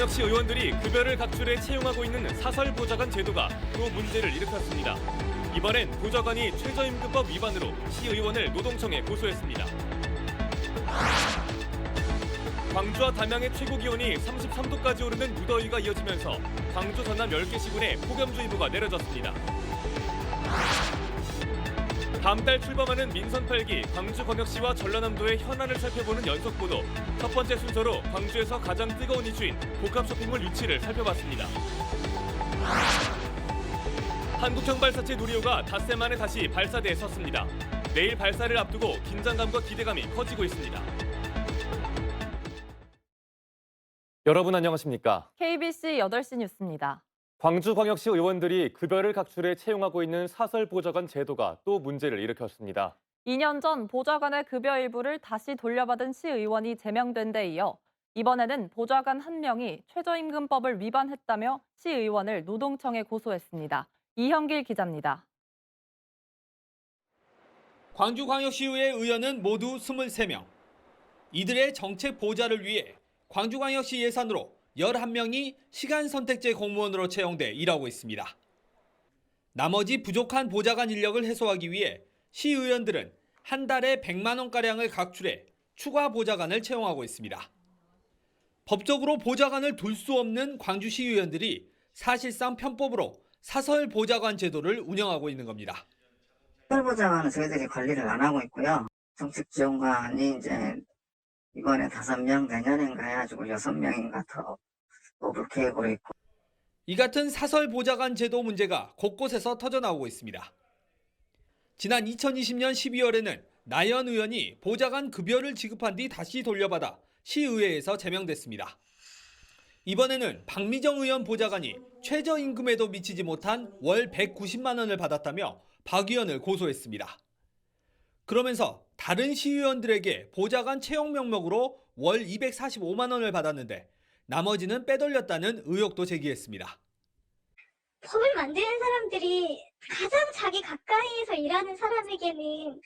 광주광역시 의원들이 급여를 각출해 채용하고 있는 사설보좌관 제도가 또 문제를 일으켰습니다. 이번엔 보좌관이 최저임금법 위반으로 시의원을 노동청에 고소했습니다. 광주와 담양의 최고기온이 33도까지 오르는 무더위가 이어지면서 광주 전남 10개 시군에 폭염주의보가 내려졌습니다. 다음 달 출범하는 민선 8기 광주광역시와 전라남도의 현안을 살펴보는 연속보도 첫 번째 순서로 광주에서 가장 뜨거운 이슈인 복합 쇼핑몰 유치를 살펴봤습니다. 한국형발사체 누리호가 닷새 만에 다시 발사대에 섰습니다. 내일 발사를 앞두고 긴장감과 기대감이 커지고 있습니다. 여러분 안녕하십니까? KBC 8시 뉴스입니다. 광주광역시 의원들이 급여를 각출해 채용하고 있는 사설보좌관 제도가 또 문제를 일으켰습니다. 2년 전 보좌관의 급여 일부를 다시 돌려받은 시의원이 제명된 데 이어 이번에는 보좌관 1명이 최저임금법을 위반했다며 시의원을 노동청에 고소했습니다. 이형길 기자입니다. 광주광역시의회 의원은 모두 23명. 이들의 정책 보좌를 위해 광주광역시 예산으로 11명이 시간선택제 공무원으로 채용돼 일하고 있습니다. 나머지 부족한 보좌관 인력을 해소하기 위해 시의원들은 한 달에 100만 원가량을 각출해 추가 보좌관을 채용하고 있습니다. 법적으로 보좌관을 둘 수 없는 광주시의원들이 사실상 편법으로 사설 보좌관 제도를 운영하고 있는 겁니다. 사설 보좌관은 저희들이 관리를 안 하고 있고요. 정책지원관이 이제 이번에 5명, 내년인가 해가지고 6명인가 더 뽑을 계획으로 있고. 이 같은 사설 보좌관 제도 문제가 곳곳에서 터져나오고 있습니다. 지난 2020년 12월에는 나연 의원이 보좌관 급여를 지급한 뒤 다시 돌려받아 시의회에서 제명됐습니다. 이번에는 박미정 의원 보좌관이 최저임금에도 미치지 못한 월 190만 원을 받았다며 박 의원을 고소했습니다. 그러면서 다른 시의원들에게 보좌관 채용 명목으로 월 245만 원을 받았는데 나머지는 빼돌렸다는 의혹도 제기했습니다. 법을 만드는 사람들이 가장 자기 가까이에서 일하는 사람에게는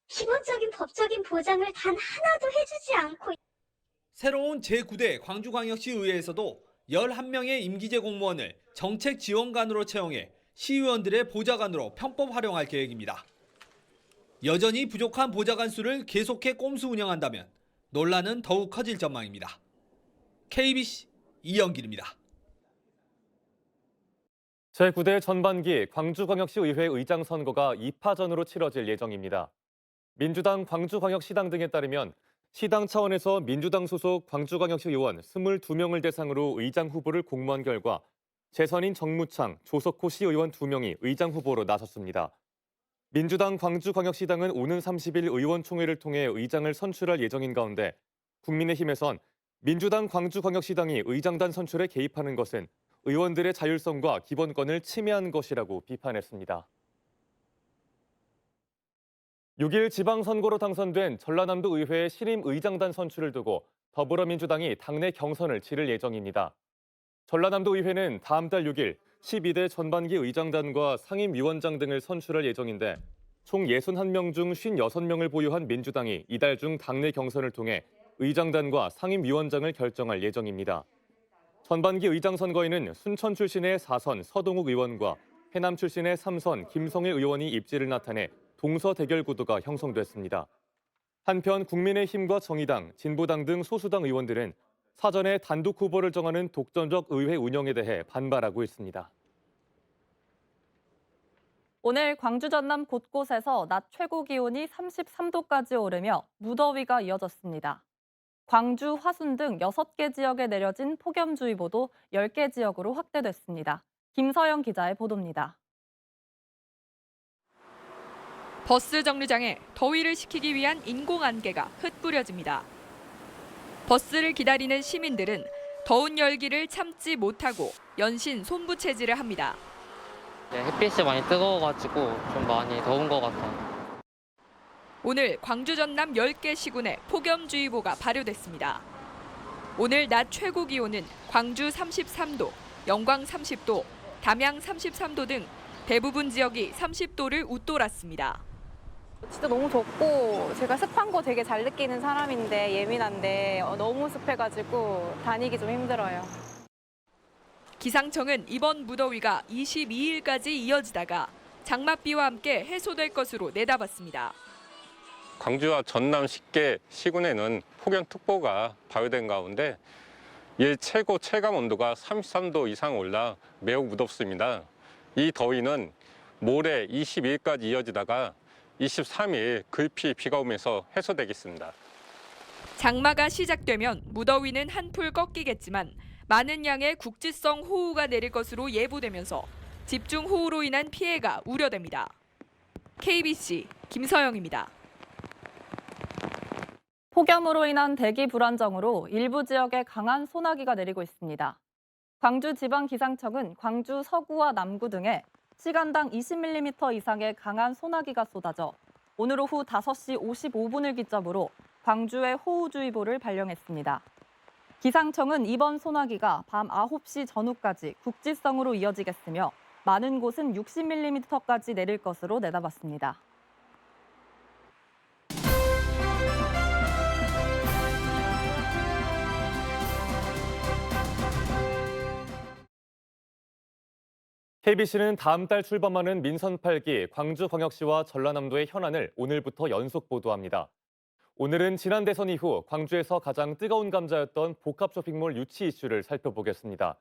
기본적인 법적인 보장을 단 하나도 해주지 않고. 새로운 제9대 광주광역시의회에서도 11명의 임기제 공무원을 정책지원관으로 채용해 시의원들의 보좌관으로 편법 활용할 계획입니다. 여전히 부족한 보좌관 수를 계속해 꼼수 운영한다면 논란은 더욱 커질 전망입니다. KBC 이영길입니다. 제9대 전반기 광주광역시의회 의장 선거가 2파전으로 치러질 예정입니다. 민주당 광주광역시당 등에 따르면 시당 차원에서 민주당 소속 광주광역시 의원 22명을 대상으로 의장 후보를 공모한 결과 재선인 정무창, 조석호 시의원 2명이 의장 후보로 나섰습니다. 민주당 광주광역시당은 오는 30일 의원총회를 통해 의장을 선출할 예정인 가운데 국민의힘에선 민주당 광주광역시당이 의장단 선출에 개입하는 것은 의원들의 자율성과 기본권을 침해한 것이라고 비판했습니다. 6일 지방선거로 당선된 전라남도 의회의 신임 의장단 선출을 두고 더불어민주당이 당내 경선을 치를 예정입니다. 전라남도 의회는 다음 달 6일 12대 전반기 의장단과 상임위원장 등을 선출할 예정인데 총 61명 중 56명을 보유한 민주당이 이달 중 당내 경선을 통해 의장단과 상임위원장을 결정할 예정입니다. 전반기 의장 선거에는 순천 출신의 4선 서동욱 의원과 해남 출신의 3선 김성일 의원이 입지를 나타내 동서 대결 구도가 형성됐습니다. 한편 국민의힘과 정의당, 진보당 등 소수당 의원들은 사전에 단독 후보를 정하는 독점적 의회 운영에 대해 반발하고 있습니다. 오늘 광주 전남 곳곳에서 낮 최고 기온이 33도까지 오르며 무더위가 이어졌습니다. 광주, 화순 등 6개 지역에 내려진 폭염주의보도 10개 지역으로 확대됐습니다. 김서영 기자의 보도입니다. 버스 정류장에 더위를 식히기 위한 인공 안개가 흩뿌려집니다. 버스를 기다리는 시민들은 더운 열기를 참지 못하고 연신 손부채질을 합니다. 햇빛이 많이 뜨거워가지고 좀 많이 더운 것 같아요. 오늘 광주 전남 10개 시군에 폭염주의보가 발효됐습니다. 오늘 낮 최고 기온은 광주 33도, 영광 30도, 담양 33도 등 대부분 지역이 30도를 웃돌았습니다. 진짜 너무 덥고 제가 습한 거 되게 잘 느끼는 사람인데 예민한데 너무 습해가지고 다니기 좀 힘들어요. 기상청은 이번 무더위가 22일까지 이어지다가 장맛비와 함께 해소될 것으로 내다봤습니다. 광주와 전남 10개 시군에는 폭염특보가 발효된 가운데 일 최고 체감 온도가 33도 이상 올라 매우 무덥습니다. 이 더위는 모레 22일까지 이어지다가 23일 글피 비가 오면서 해소되겠습니다. 장마가 시작되면 무더위는 한풀 꺾이겠지만 많은 양의 국지성 호우가 내릴 것으로 예보되면서 집중호우로 인한 피해가 우려됩니다. KBC 김서영입니다. 폭염으로 인한 대기 불안정으로 일부 지역에 강한 소나기가 내리고 있습니다. 광주지방기상청은 광주 서구와 남구 등에 시간당 20mm 이상의 강한 소나기가 쏟아져 오늘 오후 5시 55분을 기점으로 광주에 호우주의보를 발령했습니다. 기상청은 이번 소나기가 밤 9시 전후까지 국지성으로 이어지겠으며 많은 곳은 60mm까지 내릴 것으로 내다봤습니다. KBC는 다음 달 출범하는 민선 8기 광주광역시와 전라남도의 현안을 오늘부터 연속 보도합니다. 오늘은 지난 대선 이후 광주에서 가장 뜨거운 감자였던 복합 쇼핑몰 유치 이슈를 살펴보겠습니다.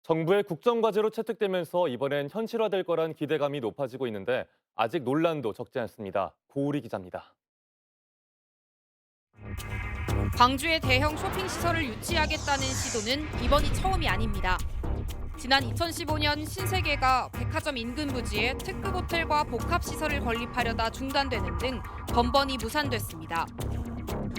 정부의 국정과제로 채택되면서 이번엔 현실화될 거란 기대감이 높아지고 있는데 아직 논란도 적지 않습니다. 고우리 기자입니다. 광주에 대형 쇼핑시설을 유치하겠다는 시도는 이번이 처음이 아닙니다. 지난 2015년 신세계가 백화점 인근 부지에 특급 호텔과 복합시설을 건립하려다 중단되는 등 번번이 무산됐습니다.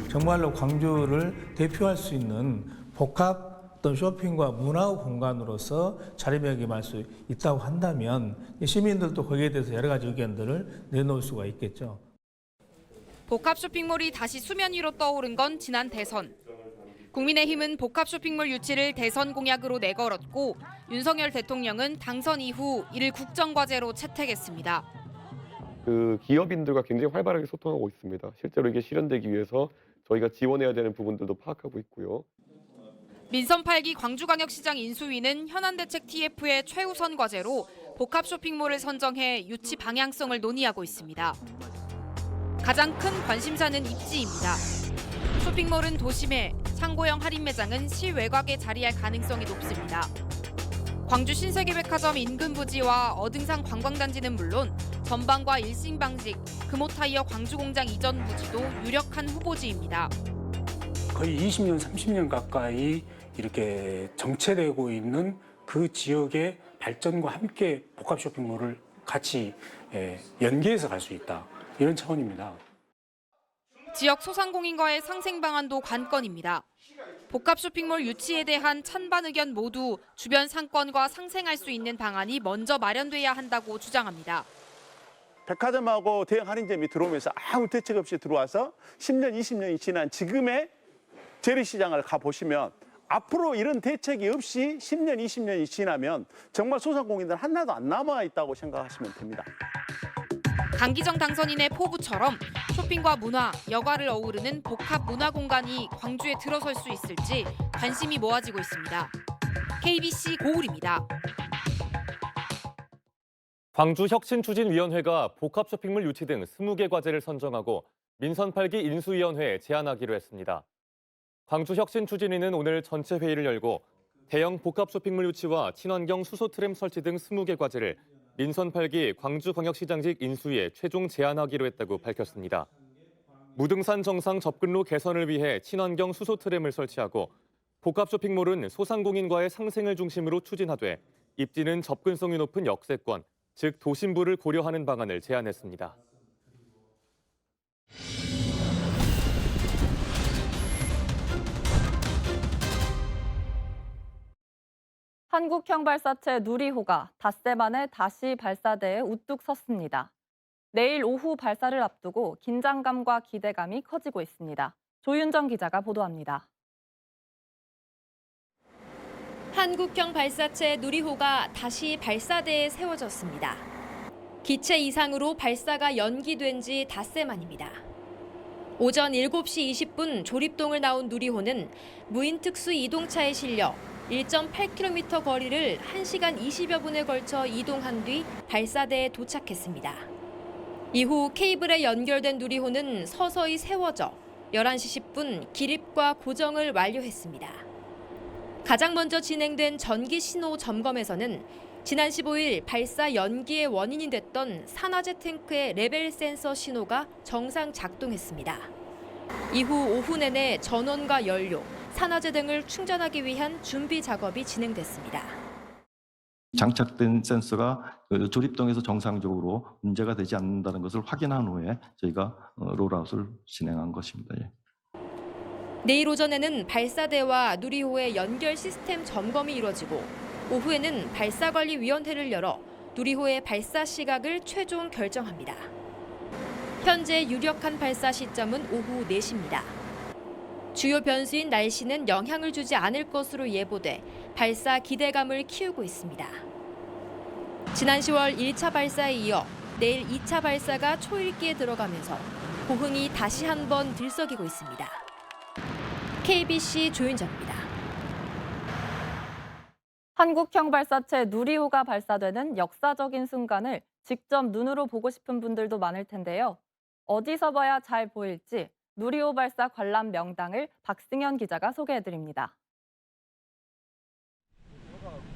정말로 광주를 대표할 수 있는 복합 어떤 쇼핑과 문화 공간으로서 자리매김할 수 있다고 한다면 시민들도 거기에 대해서 여러 가지 의견들을 내놓을 수가 있겠죠. 복합 쇼핑몰이 다시 수면 위로 떠오른 건 지난 대선. 국민의힘은 복합 쇼핑몰 유치를 대선 공약으로 내걸었고 윤석열 대통령은 당선 이후 이를 국정과제로 채택했습니다. 기업인들과 굉장히 활발하게 소통하고 있습니다. 실제로 이게 실현되기 위해서 저희가 지원해야 되는 부분들도 파악하고 있고요. 민선 8기 광주광역시장 인수위는 현안대책 TF의 최우선 과제로 복합 쇼핑몰을 선정해 유치 방향성을 논의하고 있습니다. 가장 큰 관심사는 입지입니다. 쇼핑몰은 도심에, 상고형 할인 매장은 시외곽에 자리할 가능성이 높습니다. 광주 신세계백화점 인근 부지와 어등산 관광단지는 물론 전방과 일신방직, 금호타이어 광주공장 이전 부지도 유력한 후보지입니다. 거의 20년, 30년 가까이 이렇게 정체되고 있는 그 지역의 발전과 함께 복합 쇼핑몰을 같이 연계해서 갈 수 있다. 이런 차원입니다. 지역 소상공인과의 상생 방안도 관건입니다. 복합 쇼핑몰 유치에 대한 찬반 의견 모두 주변 상권과 상생할 수 있는 방안이 먼저 마련돼야 한다고 주장합니다. 백화점하고 대형 할인점이 들어오면서 아무 대책 없이 들어와서 10년, 20년이 지난 지금의 재래시장을 가보시면 앞으로 이런 대책이 없이 10년, 20년이 지나면 정말 소상공인들 하나도 안 남아있다고 생각하시면 됩니다. 강기정 당선인의 포부처럼 쇼핑과 문화, 여가를 어우르는 복합 문화 공간이 광주에 들어설 수 있을지 관심이 모아지고 있습니다. KBC 고울입니다. 광주혁신추진위원회가 복합 쇼핑몰 유치 등 20개 과제를 선정하고 민선 8기 인수위원회에 제안하기로 했습니다. 광주혁신추진위는 오늘 전체 회의를 열고 대형 복합 쇼핑몰 유치와 친환경 수소 트램 설치 등 20개 과제를 민선 8기 광주광역시장직 인수위에 최종 제안하기로 했다고 밝혔습니다. 무등산 정상 접근로 개선을 위해 친환경 수소 트램을 설치하고 복합 쇼핑몰은 소상공인과의 상생을 중심으로 추진하되 입지는 접근성이 높은 역세권, 즉 도심부를 고려하는 방안을 제안했습니다. 한국형 발사체 누리호가 닷새 만에 다시 발사대에 우뚝 섰습니다. 내일 오후 발사를 앞두고 긴장감과 기대감이 커지고 있습니다. 조윤정 기자가 보도합니다. 한국형 발사체 누리호가 다시 발사대에 세워졌습니다. 기체 이상으로 발사가 연기된 지 닷새 만입니다. 오전 7시 20분 조립동을 나온 누리호는 무인 특수 이동차에 실려 1.8km 거리를 1시간 20여 분에 걸쳐 이동한 뒤 발사대에 도착했습니다. 이후 케이블에 연결된 누리호는 서서히 세워져 11시 10분 기립과 고정을 완료했습니다. 가장 먼저 진행된 전기 신호 점검에서는 지난 15일 발사 연기의 원인이 됐던 산화제 탱크의 레벨 센서 신호가 정상 작동했습니다. 이후 오후 내내 전원과 연료, 산화제 등을 충전하기 위한 준비 작업이 진행됐습니다. 장착된 센서가 조립동에서 정상적으로 문제가 되지 않는다는 것을 확인한 후에 저희가 롤아웃을 진행한 것입니다. 내일 오전에는 발사대와 누리호의 연결 시스템 점검이 이루어지고 오후에는 발사관리위원회를 열어 누리호의 발사 시각을 최종 결정합니다. 현재 유력한 발사 시점은 오후 4시입니다. 주요 변수인 날씨는 영향을 주지 않을 것으로 예보돼 발사 기대감을 키우고 있습니다. 지난 10월 1차 발사에 이어 내일 2차 발사가 초읽기에 들어가면서 고흥이 다시 한번 들썩이고 있습니다. KBC 조윤정입니다. 한국형 발사체 누리호가 발사되는 역사적인 순간을 직접 눈으로 보고 싶은 분들도 많을 텐데요. 어디서 봐야 잘 보일지 누리호 발사 관람 명당을 박승현 기자가 소개해드립니다.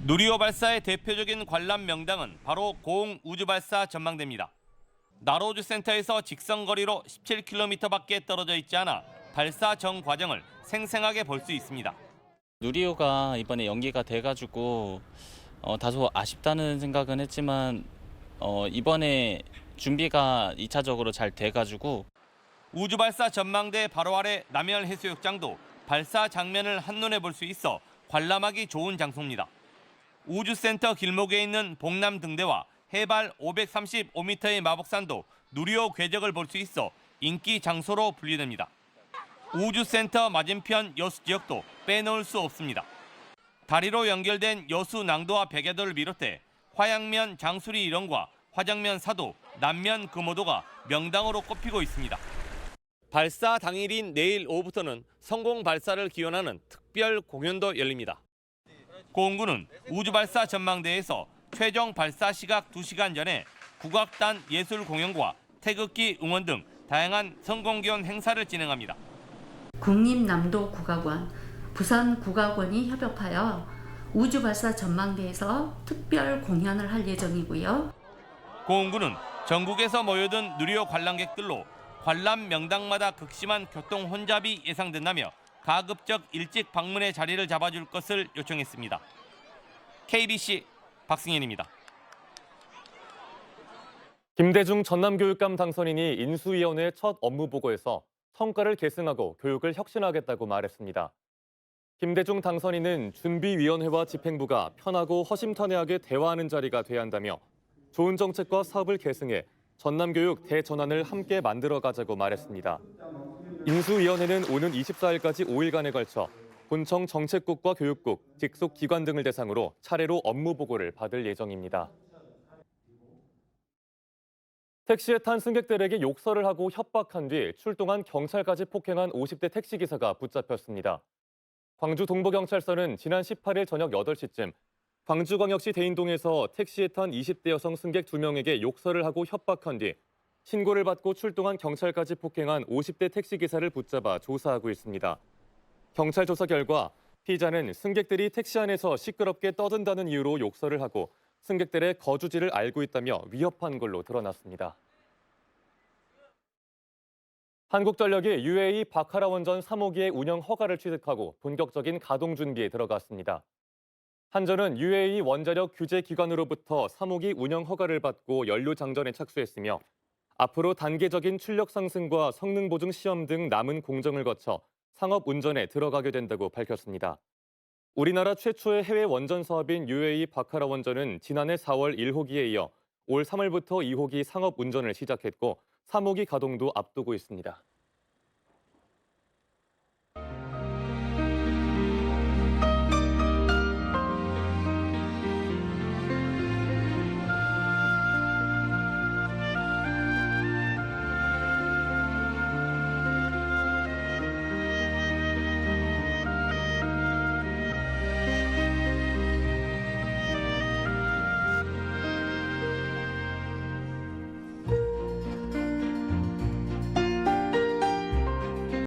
누리호 발사의 대표적인 관람 명당은 바로 고흥 우주발사 전망대입니다. 나로우주 센터에서 직선거리로 17km밖에 떨어져 있지 않아 발사 전 과정을 생생하게 볼 수 있습니다. 누리호가 이번에 연기가 돼가지고 다소 아쉽다는 생각은 했지만 이번에 준비가 2차적으로 잘 돼가지고 우주발사 전망대 바로 아래 남해안 해수욕장도 발사 장면을 한눈에 볼 수 있어 관람하기 좋은 장소입니다. 우주센터 길목에 있는 봉남등대와 해발 535m의 마복산도 누리호 궤적을 볼 수 있어 인기 장소로 분류됩니다. 우주센터 맞은편 여수 지역도 빼놓을 수 없습니다. 다리로 연결된 여수 낭도와 백야도를 비롯해 화양면 장수리 일원과 화정면 사도, 남면 금오도가 명당으로 꼽히고 있습니다. 발사 당일인 내일 오후부터는 성공 발사를 기원하는 특별 공연도 열립니다. 고흥구는 우주발사 전망대에서 최종 발사 시각 2시간 전에 국악단 예술 공연과 태극기 응원 등 다양한 성공 기원 행사를 진행합니다. 국립남도국악원, 부산국악원이 협업하여 우주발사 전망대에서 특별 공연을 할 예정이고요. 고흥구는 전국에서 모여든 누리호 관람객들로 관람 명당마다 극심한 교통 혼잡이 예상된다며 가급적 일찍 방문의 자리를 잡아줄 것을 요청했습니다. KBC 박승현입니다. 김대중 전남교육감 당선인이 인수위원회 첫 업무 보고에서 성과를 계승하고 교육을 혁신하겠다고 말했습니다. 김대중 당선인은 준비위원회와 집행부가 편하고 허심탄회하게 대화하는 자리가 돼야 한다며 좋은 정책과 사업을 계승해 전남교육 대전환을 함께 만들어가자고 말했습니다. 인수위원회는 오는 24일까지 5일간에 걸쳐 본청 정책국과 교육국, 직속 기관 등을 대상으로 차례로 업무 보고를 받을 예정입니다. 택시에 탄 승객들에게 욕설을 하고 협박한 뒤 출동한 경찰까지 폭행한 50대 택시기사가 붙잡혔습니다. 광주 동부경찰서는 지난 18일 저녁 8시쯤 광주광역시 대인동에서 택시에 탄 20대 여성 승객 2명에게 욕설을 하고 협박한 뒤 신고를 받고 출동한 경찰까지 폭행한 50대 택시기사를 붙잡아 조사하고 있습니다. 경찰 조사 결과 피의자는 승객들이 택시 안에서 시끄럽게 떠든다는 이유로 욕설을 하고 승객들의 거주지를 알고 있다며 위협한 걸로 드러났습니다. 한국전력이 UAE 바카라 원전 3호기의 운영 허가를 취득하고 본격적인 가동 준비에 들어갔습니다. 한전은 UAE 원자력 규제 기관으로부터 3호기 운영 허가를 받고 연료 장전에 착수했으며 앞으로 단계적인 출력 상승과 성능 보증 시험 등 남은 공정을 거쳐 상업 운전에 들어가게 된다고 밝혔습니다. 우리나라 최초의 해외 원전 사업인 UAE 바카라 원전은 지난해 4월 1호기에 이어 올 3월부터 2호기 상업 운전을 시작했고 3호기 가동도 앞두고 있습니다.